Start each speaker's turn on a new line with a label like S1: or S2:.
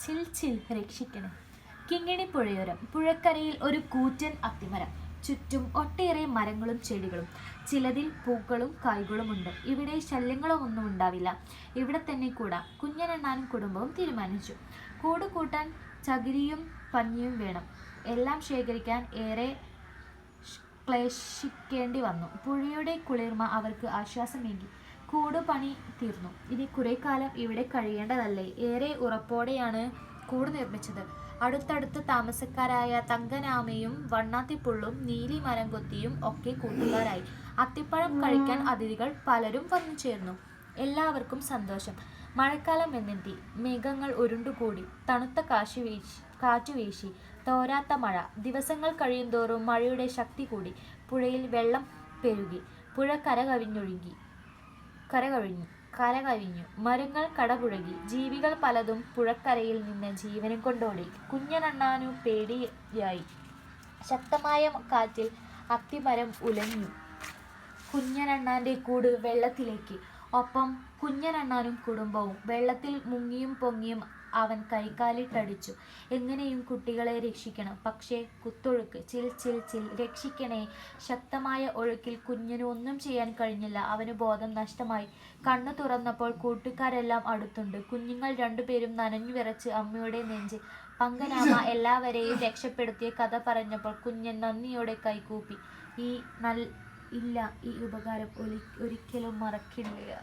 S1: ചിൽ ചിൽ രക്ഷിക്കണേ. കിങ്ങിണി പുഴയോരം. പുഴക്കരയിൽ ഒരു കൂറ്റൻ അത്തിമരം. ചുറ്റും ഒട്ടേറെ മരങ്ങളും ചെടികളും. ചിലതിൽ പൂക്കളും കായ്കളുമുണ്ട്. ഇവിടെ ശല്യങ്ങളൊന്നും ഉണ്ടാവില്ല. ഇവിടെ തന്നെ കൂടാം. കുഞ്ഞനണ്ണാനും കുടുംബവും തീരുമാനിച്ചു. കൂട് കൂട്ടാൻ ചകിരിയും പഞ്ഞിയും വേണം. എല്ലാം ശേഖരിക്കാൻ ഏറെ ക്ലേശിക്കേണ്ടി വന്നു. പുഴയുടെ കുളിർമ അവർക്ക് ആശ്വാസമേകി. കൂട് പണി തീർന്നു. ഇനി കുറെ കാലം ഇവിടെ കഴിയേണ്ടതല്ലേ. ഏറെ ഉറപ്പോടെയാണ് കൂട് നിർമ്മിച്ചത്. അടുത്തടുത്ത് താമസക്കാരായ തങ്കനാമയും വണ്ണാത്തിപ്പുള്ളും നീലി മരംകൊത്തിയും ഒക്കെ കൂട്ടുകാരായി. അത്തിപ്പഴം കഴിക്കാൻ അതിഥികൾ പലരും വന്നു ചേർന്നു. എല്ലാവർക്കും സന്തോഷം. മഴക്കാലം എന്നെത്തി. മേഘങ്ങൾ ഉരുണ്ടുകൂടി. തണുത്ത കാറ്റുവീശി. തോരാത്ത മഴ. ദിവസങ്ങൾ കഴിയുന്തോറും മഴയുടെ ശക്തി കൂടി. പുഴയിൽ വെള്ളം പെരുകി. പുഴ കരകവിഞ്ഞു. മരങ്ങൾ കടപുഴകി. ജീവികൾ പലതും പുഴക്കരയിൽ നിന്ന് ജീവനും കൊണ്ടോടി. കുഞ്ഞനണ്ണാനു പേടിയായി. ശക്തമായ കാറ്റിൽ അത്തിമരം ഉലഞ്ഞു. കുഞ്ഞനണ്ണാന്റെ കൂട് വെള്ളത്തിലേക്ക്. ഒപ്പം കുഞ്ഞനണ്ണാനും കുടുംബവും. വെള്ളത്തിൽ മുങ്ങിയും പൊങ്ങിയും അവൻ കൈകാലിട്ടടിച്ചു. എങ്ങനെയും കുട്ടികളെ രക്ഷിക്കണം. പക്ഷേ കുത്തൊഴുക്ക്. ചിൽ ചിൽ ചിൽ രക്ഷിക്കണേ. ശക്തമായ ഒഴുക്കിൽ കുഞ്ഞിന് ഒന്നും ചെയ്യാൻ കഴിഞ്ഞില്ല. അവന് ബോധം നഷ്ടമായി. കണ്ണു തുറന്നപ്പോൾ കൂട്ടുകാരെല്ലാം അടുത്തുണ്ട്. കുഞ്ഞുങ്ങൾ രണ്ടുപേരും നനഞ്ഞു വിറച്ച് അമ്മയുടെ നെഞ്ചിൽ. പങ്കനാമ എല്ലാവരെയും രക്ഷപ്പെടുത്തിയ കഥ പറഞ്ഞപ്പോൾ കുഞ്ഞൻ നന്ദിയോടെ കൈകൂപ്പി. ഇല്ല, ഈ ഉപകാരം ഒരിക്കലും മറക്കില്ല.